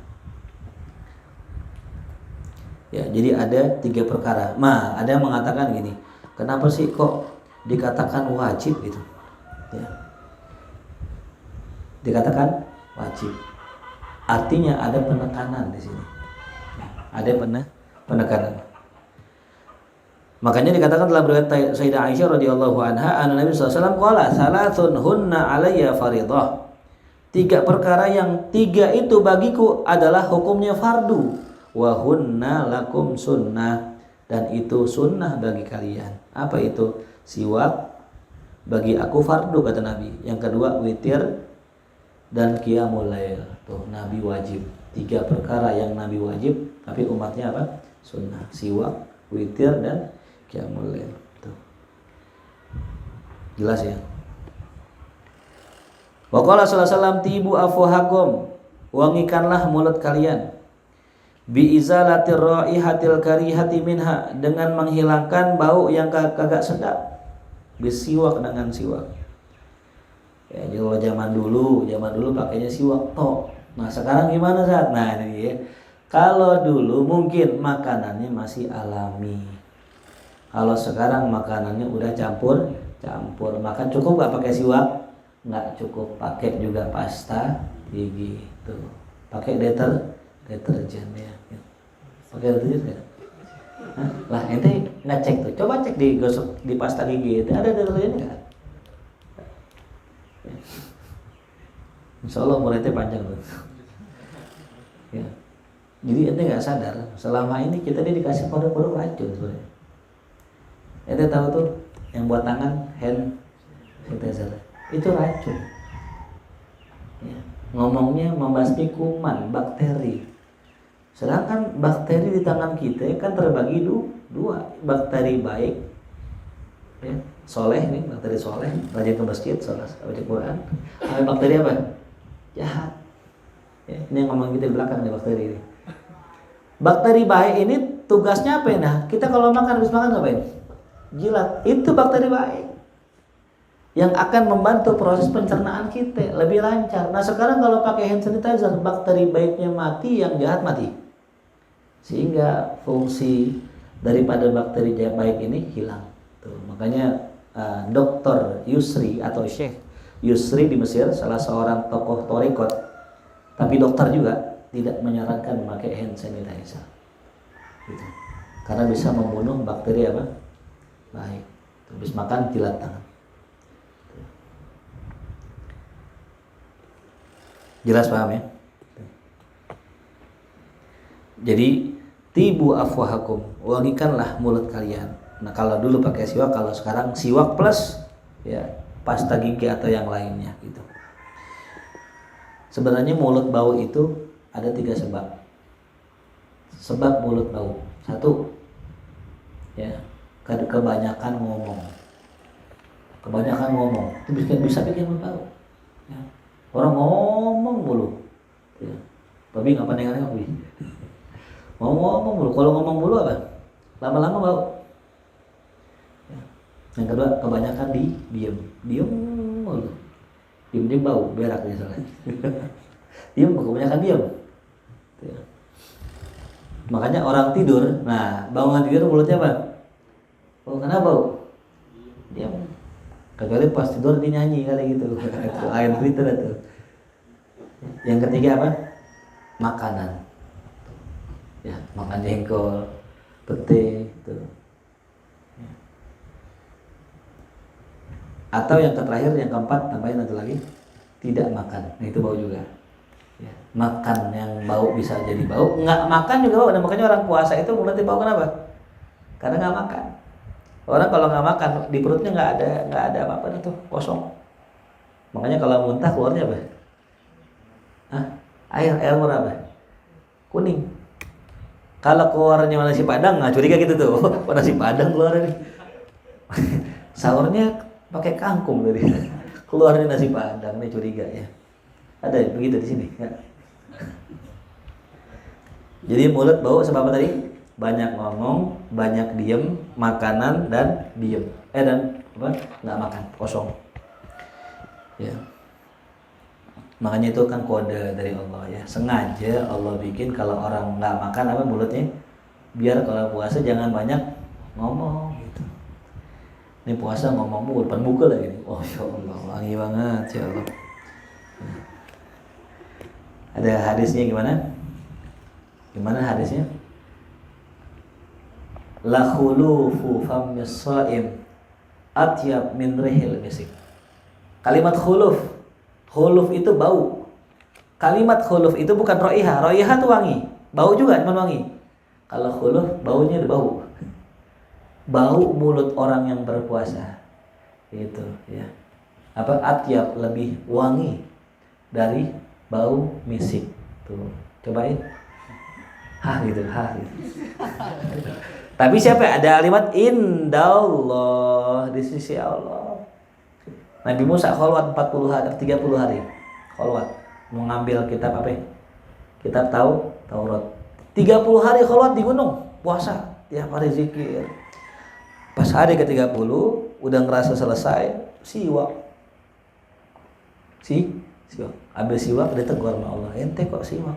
Ya, jadi ada 3 perkara. Nah, ada yang mengatakan gini, kenapa sih kok dikatakan wajib gitu? Ya. Dikatakan wajib. Artinya ada penekanan di sini. Ada penekanan. Makanya dikatakan dalam riwayat Sayyidah Aisyah radhiyallahu anha, Nabi sallallahu alaihi wasallam qala salatsun hunna alayya faridah. 3 perkara yang 3 itu bagiku adalah hukumnya fardu. Wa hunna lakum sunnah, dan itu sunnah bagi kalian. Apa itu? Siwak, bagi aku fardu kata Nabi. Yang kedua witir dan qiyamul lail. Tuh Nabi wajib. 3 perkara yang Nabi wajib, tapi umatnya apa? Sunnah. Siwak, witir dan qiyamul lail. Tuh. Jelas ya? Wa qala sallallahu alaihi wasallam tibu afwahakum, wangikanlah mulut kalian. Bi izalatir raihatil karihati minha, dengan menghilangkan bau yang kagak sedap. Bisiwak, dengan siwak. Ya, kalau zaman dulu pakainya siwak tok. Nah, sekarang gimana saat? Nah, ini ya. Kalau dulu mungkin makanannya masih alami. Kalau sekarang makanannya udah campur. Maka cukup gak pakai siwak? Nggak cukup, pakai juga pasta gigi tuh, pakai deterjen ya. Pakai deterjen ya? Lah ente nggak cek tuh, coba cek di gosok di pasta gigi itu ada deterjen nggak? Insya Allah muridnya panjang tuh. Ya. Jadi ente nggak sadar selama ini kita dikasih produk-produk racun sebenarnya. Ente tahu tuh yang buat tangan hand sanitizer itu racun ya. Ngomongnya membasmi kuman, bakteri. Sedangkan bakteri di tangan kita kan terbagi dua. Bakteri baik ya, soleh nih, bakteri soleh, rajin ke masjid, sholat, baca Quran. Ada bakteri apa? Jahat ya, ini yang ngomong kita di belakang nih bakteri ini. Bakteri baik ini tugasnya apa ya? Nah, kita kalau habis makan ngapain? Jilat. Itu bakteri baik yang akan membantu proses pencernaan kita lebih lancar. Nah sekarang kalau pakai hand sanitizer, bakteri baiknya mati, yang jahat mati, sehingga fungsi daripada bakteri baik ini hilang. Tuh, makanya Dr. Yusri atau Syekh Yusri di Mesir, salah seorang tokoh thariqat, tapi dokter juga, tidak menyarankan memakai hand sanitizer gitu. Karena bisa membunuh bakteri apa? Baik. Habis makan jilat tangan. Jelas paham ya? Jadi tibu afwahakum, wangikanlah mulut kalian. Nah kalau dulu pakai siwak, kalau sekarang siwak plus ya pasta gigi atau yang lainnya gitu. Sebenarnya mulut bau itu ada 3 sebab. Sebab mulut bau. 1 ya, kebanyakan ngomong. Kebanyakan ngomong itu bisa bikin mulut bau. Ya. Orang ngomong mulu ya. Tapi nggak pandang-pandang Bi. Ngomong mulu. Kalau ngomong mulu apa? Lama-lama bau ya. Yang kedua, kebanyakan diem mulu. Diem bau, berak misalnya. Kebanyakan diem ya. Makanya orang tidur, nah bangun tidur mulutnya apa? Oh, kenapa bau? Diam. Kecuali pas tidur dia nyanyi kali gitu. Air Twitter itu. Yang ketiga apa? Makanan. Ya, makan jengkol, pete itu. Atau yang terakhir, yang keempat, tambahin satu lagi, tidak makan. Nah itu bau juga. Ya, makan yang bau bisa jadi bau, nggak makan juga bau. Nah, makanya orang puasa itu mulutnya bau kenapa? Karena nggak makan. Orang kalau nggak makan di perutnya nggak ada apa-apa tuh, kosong. Makanya kalau muntah keluarnya apa? Air warna apa? Kuning. Kalau keluarnya nasi padang, nggak curiga gitu tuh. Nasi padang keluarnya nih. Sahurnya pakai kangkung tadi. Keluarnya nasi padang, nih curiga ya. Ada begitu di sini. Ya. Jadi mulut bau sebab apa tadi? Banyak ngomong, banyak diem, makanan dan diem. Dan apa? Nggak makan, kosong. Ya. Makanya itu kan kode dari Allah ya. Sengaja Allah bikin kalau orang nggak makan apa mulutnya, biar kalau puasa jangan banyak ngomong gitu. Ini puasa ngomong mulu, depan muka lagi nih. Oh ya Allah, wangi banget ya Allah. Ada hadisnya gimana? Gimana hadisnya? La khulufu fammis shaim atyab min rihil misik. Kalimat khuluf itu bau. Kalimat khuluf itu bukan roiha. Roiha itu wangi. Bau juga cuma wangi. Kalau khuluf baunya bau. Bau mulut orang yang berpuasa Itu ya. Apa atyab, lebih wangi dari bau misik. Tuh, cobain. Gitu. Tapi siapa ada kalimat indallah, di sisi Allah. Nabi Musa kholwat 40 hari, 30 hari. Kholwat mengambil kitab apa? Kitab Taurat. 30 hari kholwat di gunung, puasa, tiap hari zikir. Pas hari ke-30 udah ngerasa selesai, siwak. Siwak. Habis siwak ditegur sama Allah, ente kok siwak?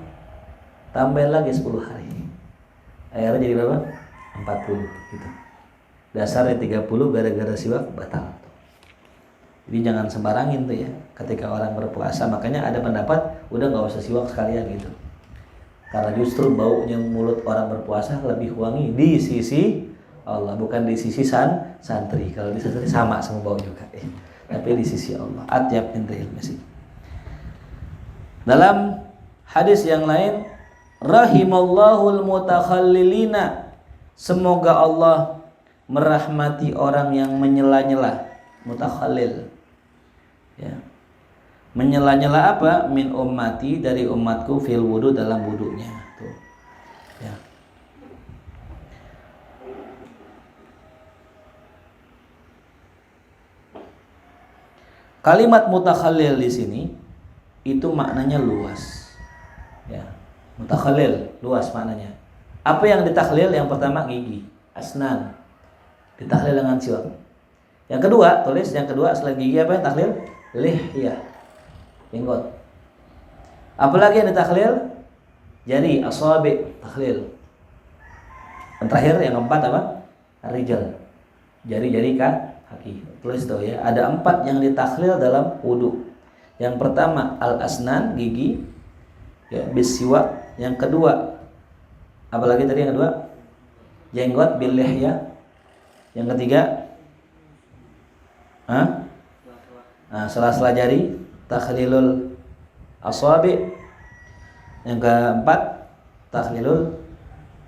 Tambahin lagi 10 hari. Akhirnya jadi berapa? 40 gitu. Dasarnya 30 gara-gara siwak batal. Jadi jangan sembarangin tuh ya ketika orang berpuasa. Makanya ada pendapat udah nggak usah siwak sekalian gitu. Karena justru baunya mulut orang berpuasa lebih wangi di sisi Allah, bukan di sisi santri. Kalau di santri sama bau juga. Tapi di sisi Allah. Atyab min rihil misk. Dalam hadis yang lain, rahimallahul mutakhallilina. Semoga Allah merahmati orang yang menyela-nyela. Mutakhallil. Ya. Menyela-nyela apa? Min ummati, dari umatku, fil wudu, dalam wudunya. Tuh. Ya. Kalimat mutakhallil di sini itu maknanya luas. Ya. Mutakhallil luas maknanya. Apa yang ditakhlil? Yang pertama gigi, asnan. Ditakhlil dengan siwak. Yang kedua, tulis yang kedua selain gigi apa yang takhlil? Lihyah, jenggot. Apalagi yang ditakhlil? Jari, asabi, takhlil. Yang terakhir yang keempat apa? Rijal, jari-jari kaki. Tulis tuh ya. Ada 4 yang ditakhlil dalam wudu. Yang pertama al-asnan, gigi, ya, bisiwak. Yang kedua, apalagi tadi yang kedua? Jenggot, bil lihyah. Yang ketiga, sela-sela jari, takhlilul asabi. Yang keempat, takhlilul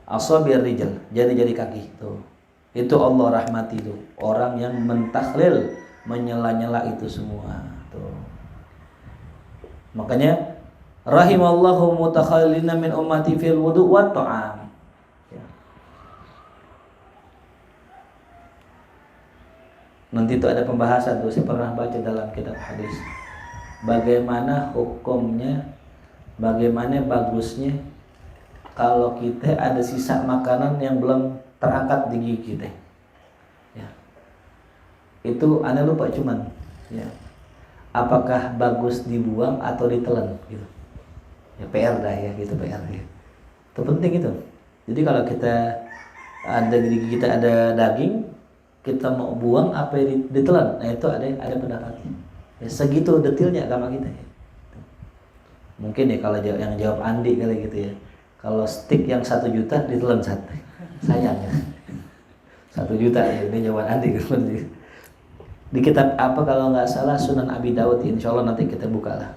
asabi rijal, jari-jari kaki. Tuh. Itu Allah rahmati tuh orang yang mentakhlil, menyela-nyela itu semua. Tuh. Makanya rahimallahu mutakhallilina min ummati fil wudu wa ta'am. Nanti itu ada pembahasan tuh, saya pernah baca dalam kitab hadis. Bagaimana hukumnya, bagaimana bagusnya kalau kita ada sisa makanan yang belum terangkat di gigi kita. Ya. Itu aneh lupa cuman. Ya. Apakah bagus dibuang atau ditelan gitu. Ya PR dah ya gitu, PR ya. Itu penting itu. Jadi kalau kita ada di gigi kita ada daging, kita mau buang apa yang ditelan, nah itu ada pendapatnya. Ya, segitu detailnya agama kita ya. Mungkin ya kalau yang jawab Andi kali gitu ya. Kalau stick yang 1 juta ditelan 1, sayang ya. 1 juta ya, ini jawaban Andi kan. Di kitab apa kalau nggak salah Sunan Abi Dawud, insya Allah nanti kita buka lah.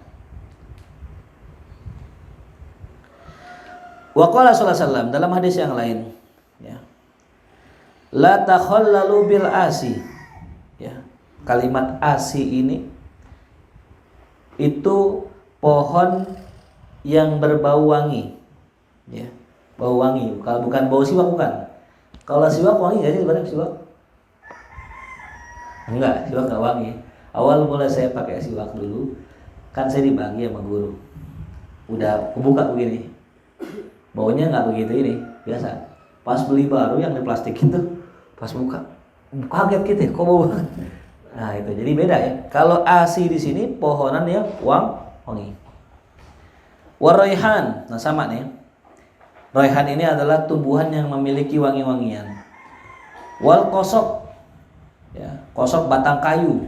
Wa qala sallallahu alaihi wasallam dalam hadis yang lain, ya. La takhallalu bil asi. Ya. Kalimat asi ini itu pohon yang berbau wangi. Ya. Bau wangi, kalau bukan bau siwak bukan. Kalau siwak wangi enggak sih sebenarnya siwak? Enggak, siwak enggak wangi. Awal mulai saya pakai siwak dulu, kan saya dibagi sama guru. Udah kebuka begini. Baunya enggak begitu ini, biasa. Pas beli baru yang di plastik itu, pas buka, kaget kita, kok bau banget. Nah itu jadi beda ya. Kalau asi di sini pohonan yang wangi. Waraihan, nah sama nih. Raihan ini adalah tumbuhan yang memiliki wangi-wangian. Wal kosok, ya, kosok batang kayu,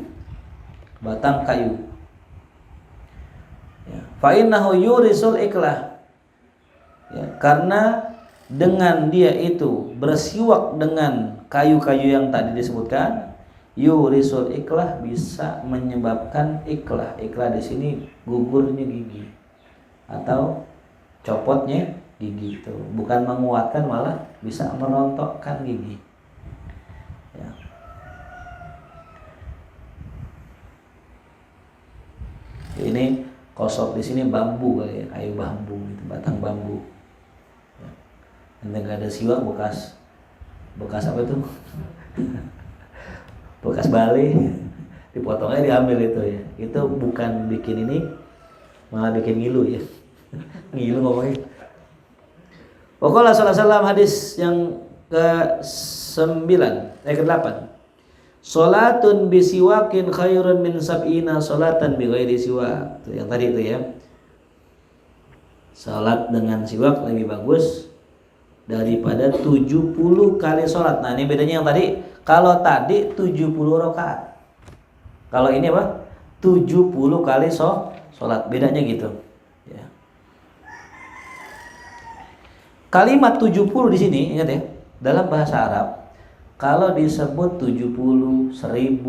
Ya. Fa innahu yurisul iklah. Ya, karena dengan dia itu bersiwak dengan kayu-kayu yang tadi disebutkan, yurisul iklah, bisa menyebabkan iklah. Iklah di sini gugurnya gigi atau copotnya gigi itu, bukan menguatkan, malah bisa merontokkan gigi. Ya. Ini kosok di sini bambu kali ya, kayu bambu gitu, batang bambu. Ya. Nanti nggak ada siwak bekas apa itu? Bekas bali, dipotongnya diambil itu ya. Itu bukan bikin ini, malah bikin ngilu ya. Ngilu ngomongnya. Waqala sallallahu alaihi wasallam, hadis yang ke-8. Salatun bisiwakin khairun min sab'ina salatan bighairi siwak. Itu yang tadi itu ya. Salat dengan siwak lebih bagus daripada 70 kali salat. Nah, ini bedanya yang tadi. Kalau tadi 70 rakaat. Kalau ini apa? 70 kali salat. Bedanya gitu. Ya. Kalimat 70 di sini ingat ya. Dalam bahasa Arab kalau disebut 70, 1000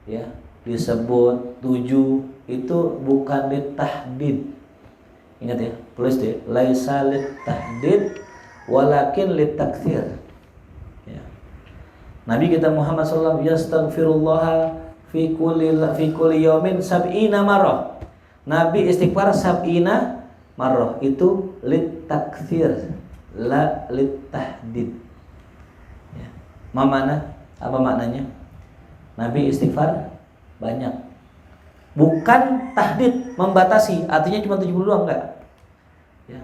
ya, disebut 7 itu bukan litahdid. Ingat ya, tulis deh, laisa litahdid walakin litaktsir. Ya. Nabi kita Muhammad sallallahu alaihi wasallam yastaghfirullah fi kulli yaumin sab'ina marrah. Nabi istighfar sab'ina marrah itu litaktsir, la litahdid. Mana? Apa maknanya? Nabi istighfar banyak. Bukan tahdid, membatasi. Artinya cuma 70 doang, enggak. Ya.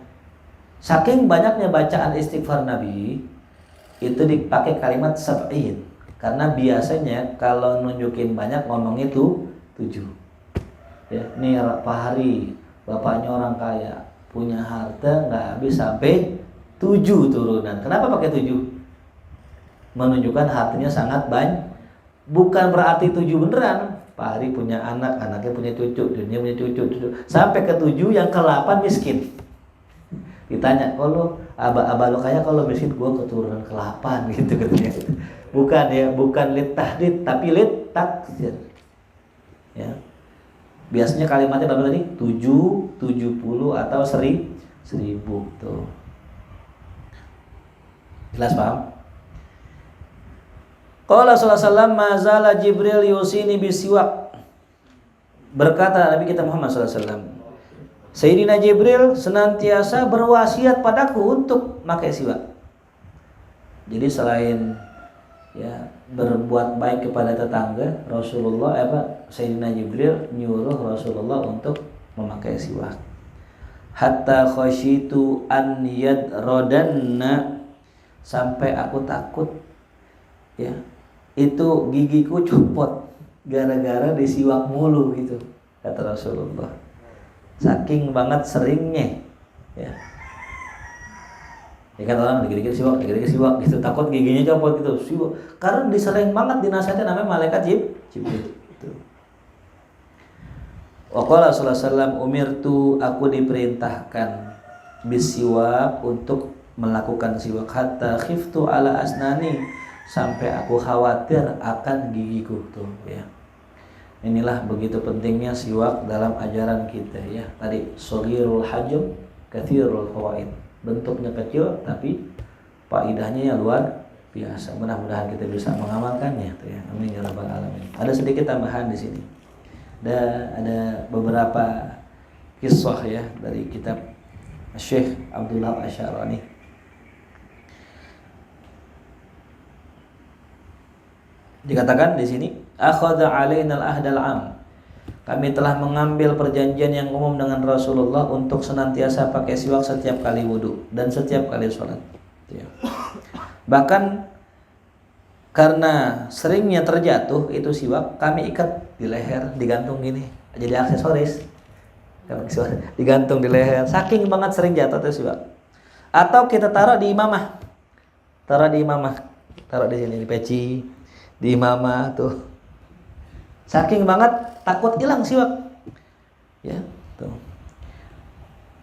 Saking banyaknya bacaan istighfar Nabi, itu dipakai kalimat sab'in. Karena biasanya kalau nunjukin banyak ngomong itu 7. Ya, ini Pak Hari, bapaknya orang kaya, punya harta nggak habis sampai 7 turunan. Kenapa pakai 7? Menunjukkan hartanya sangat banyak. Bukan berarti 7 beneran. Pak Hari punya anak, anaknya punya cucu, dia punya cucu. Sampai ke 7, yang ke-8 miskin. Ditanya, kalau abah lo kaya, kalau miskin gua keturunan ke-8 gitu katanya. Bukan ya, bukan lit tahdid, tapi lit taktsir. Ya. Biasanya kalimatnya berapa tadi? 7, 70 atau 1000 tuh. Jelas paham? Qala sallallahu alaihi wasallam mazala Jibril yusini bisiwak. Berkata Nabi kita Muhammad sallallahu alaihi wasallam, Sayyidina Jibril senantiasa berwasiat padaku untuk pakai siwak. Jadi selain ya berbuat baik kepada tetangga, Sayyidina Jibril nyuruh Rasulullah untuk memakai siwak. Hatta khasyitu an yadradanna, sampai aku takut ya itu gigiku copot gara-gara disiwak mulu gitu, kata Rasulullah. Saking banget seringnya ya. Ya kan orang dikit-dikit siwak gitu, takut giginya copot gitu. Siwak karena disering banget dinasihatin namanya malaikat Jibril gitu. Wa qala sallallahu alaihi wasallam umirtu, aku diperintahkan bisiwak untuk melakukan siwak hatta khiftu ala asnani, sampai aku khawatir akan gigiku tuh ya. Inilah begitu pentingnya siwak dalam ajaran kita ya. Tadi shaghirul hajm katsirul fawaid. Bentuknya kecil tapi faedahnya yang luar biasa. Mudah-mudahan kita bisa mengamalkannya tuh ya. Amin ya rabbal alamin. Ada sedikit tambahan di sini. Ada beberapa kisah ya dari kitab Syekh Abdullah Asy'arani. Dikatakan di sini, akhadha alaina al-ahdal am. Kami telah mengambil perjanjian yang umum dengan Rasulullah untuk senantiasa pakai siwak setiap kali wudu dan setiap kali sholat. Bahkan karena seringnya terjatuh itu siwak, kami ikat di leher, digantung gini, jadi aksesoris. Digantung di leher, saking banget sering jatuh itu siwak. Atau kita taruh di imamah, taruh di sini di peci. Di imamah tuh, saking banget takut hilang siwak ya tuh.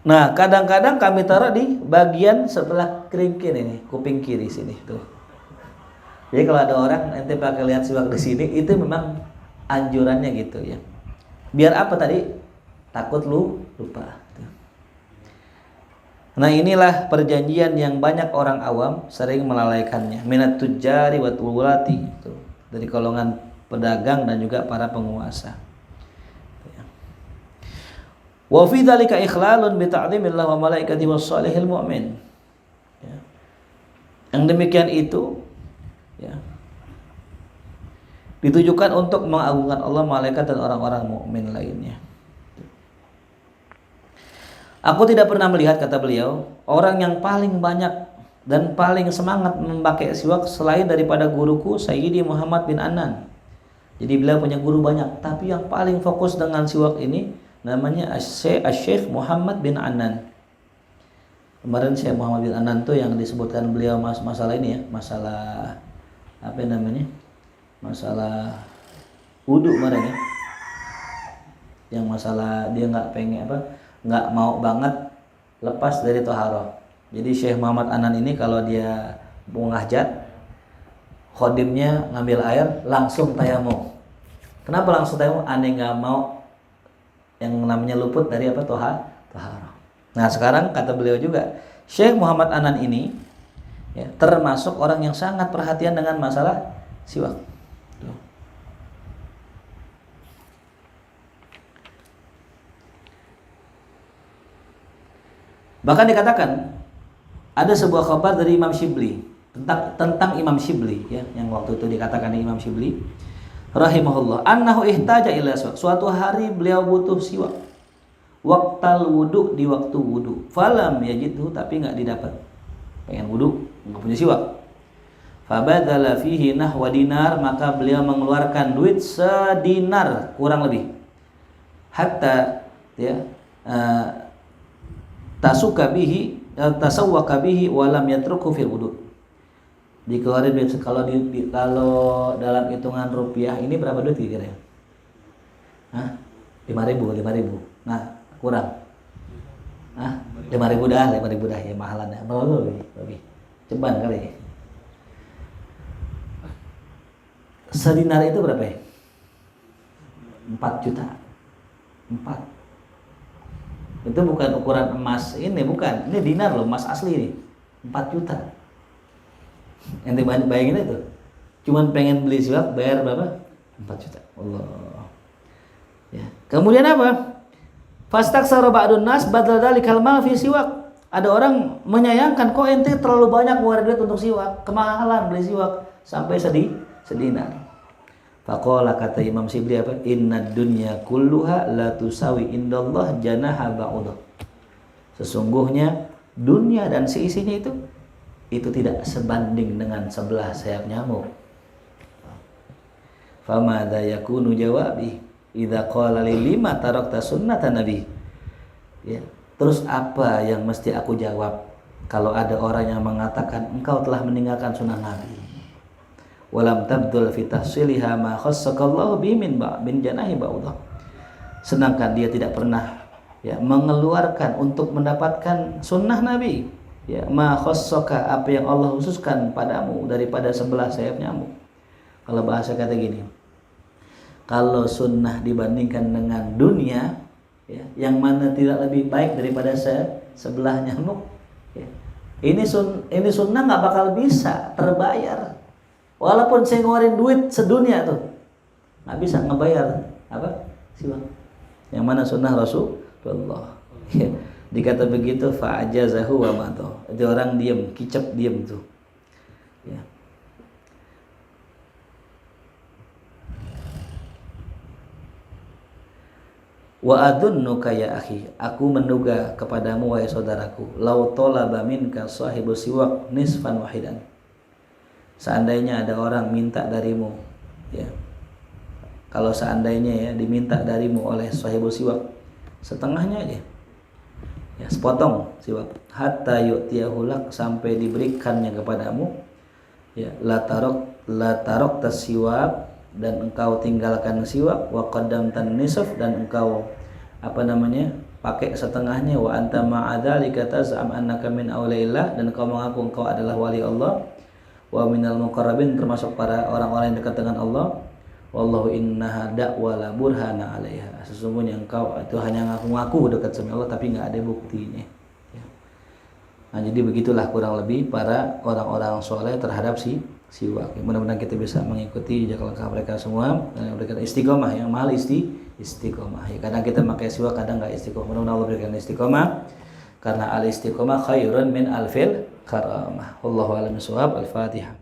Nah kadang-kadang kami taruh di bagian sebelah keringkin ini, kuping kiri sini tuh. Jadi kalau ada orang ente pakai lihat siwak di sini, itu memang anjurannya gitu ya. Biar apa tadi? Takut lupa. Nah inilah perjanjian yang banyak orang awam sering melalaikannya. Minat tujari wa tulati itu, dari golongan pedagang dan juga para penguasa. Wa fi dzalika ikhlalun bi ta'dzimillah wa malaikatihi was salihil mu'min. Ya. Yang demikian itu ya, ditujukan untuk mengagungkan Allah, malaikat dan orang-orang mukmin lainnya. Aku tidak pernah melihat, kata beliau, orang yang paling banyak dan paling semangat memakai siwak selain daripada guruku Sayyidi Muhammad bin Anan. Jadi beliau punya guru banyak, tapi yang paling fokus dengan siwak ini namanya Syekh Muhammad bin Anan. Kemarin Syekh Muhammad bin Anan tuh yang disebutkan beliau masalah ini ya, masalah apa namanya? Masalah wudu kemarin ya. Yang masalah dia nggak mau banget lepas dari toharoh. Jadi Syekh Muhammad Anan ini kalau dia mau ngahjat, khodimnya ngambil air langsung tayamum. Kenapa langsung tayamum? Aneh nggak mau yang namanya luput dari toharoh. Nah sekarang kata beliau juga, Syekh Muhammad Anan ini ya, termasuk orang yang sangat perhatian dengan masalah siwak. Bahkan dikatakan ada sebuah kabar dari Imam Shibli tentang Imam Shibli ya, yang waktu itu dikatakan Imam Shibli rahimahullah annahu ihtaja ila siwak. Suatu hari beliau butuh siwak waqtal wudu, di waktu wudu, falam yajidhu, tapi enggak didapat. Pengen wudu enggak punya siwak, fabadala fihi nahwa dinar, maka beliau mengeluarkan duit sedinar kurang lebih, hatta ya tasawwaka bihi walam yatruku fil wudu. Dikeluarin duit, kalau dalam hitungan rupiah ini berapa duit kira-kira? Hah? 5.000. Nah, kurang. Hah? 5.000 dah ya, mahalan ya. Berapa lebih? Ceban kali. Sedinar itu berapa ya? 4 juta. 4. Itu bukan ukuran emas ini, bukan. Ini dinar loh, emas asli ini. 4 juta. Ente bayangin itu. Cuman pengen beli siwak bayar berapa? 4 juta. Allah. Ya. Kemudian apa? Fastaksara ba'dun nas badal dalikal mal fi siwak. Ada orang menyayangkan, kok ente terlalu banyak ngeluarin duit untuk siwak, kemahalan beli siwak sampai sedinar. Faqala, kata Imam Shibli apa? Inna dunya kulluha la tusawi indallah janaha ba'udah. Sesungguhnya dunia dan seisinya itu tidak sebanding dengan sebelah sayap nyamuk. Famadza yakunu jawabi idza qala li lima tarakta sunnatan nabi. Ya, terus apa yang mesti aku jawab kalau ada orang yang mengatakan engkau telah meninggalkan sunnah Nabi? Walam tabdul fi tahsiliha ma khassakallahu bi min janahi ba'udah. Sedangkan dia tidak pernah ya mengeluarkan untuk mendapatkan sunnah Nabi, ya ma khassaka, apa yang Allah khususkan padamu daripada sebelah sayap nyamuk. Kalau bahasa kata gini, kalau sunnah dibandingkan dengan dunia ya, yang mana tidak lebih baik daripada sebelah nyamuk ya. Ini sunnah nggak bakal bisa terbayar. Walaupun saya ngeluarin duit sedunia tuh, nggak bisa ngebayar apa siwak. Yang mana sunnah Rasulullah. Ya. Dikata begitu fa'ajazahu wa mato. Itu orang diam, kicap diam tuh. Ya. Wa adunnuka ya akhi, aku menduga kepadamu wahai saudaraku, lau talaba minka sahibu siwak nisfan wahidan. Seandainya ada orang minta darimu, ya. Kalau seandainya ya diminta darimu oleh sahibu siwak setengahnya aja, ya sepotong siwak, hatta yu'tiyahulak, sampai diberikannya kepadamu, ya la tarok tasiwak, dan engkau tinggalkan siwak, wa qaddamtan nisf, dan engkau pakai setengahnya, wa anta ma'adzalika taz'am annaka min auliillah, dan engkau mengaku engkau adalah wali Allah, wa minal muqarrabin, termasuk para orang-orang yang dekat dengan Allah. Wallahu innaha da'wa la burhana 'alaiha. Sesungguhnya engkau itu hanya ngaku-ngaku dekat sama Allah tapi enggak ada buktinya. Ya. Nah, jadi begitulah kurang lebih para orang-orang soleh terhadap siwak. Mudah-mudahan kita bisa mengikuti jejak langkah mereka semua dan memberikan istiqomah yang mahal istiqomah. Ya, kadang kita pakai siwak, kadang nggak istiqomah. Mudah-mudahan Allah berikan istiqomah. Karena al istiqomah khairun min alfil karamah. Wallahu a'lam bishawab. Al-Fatihah.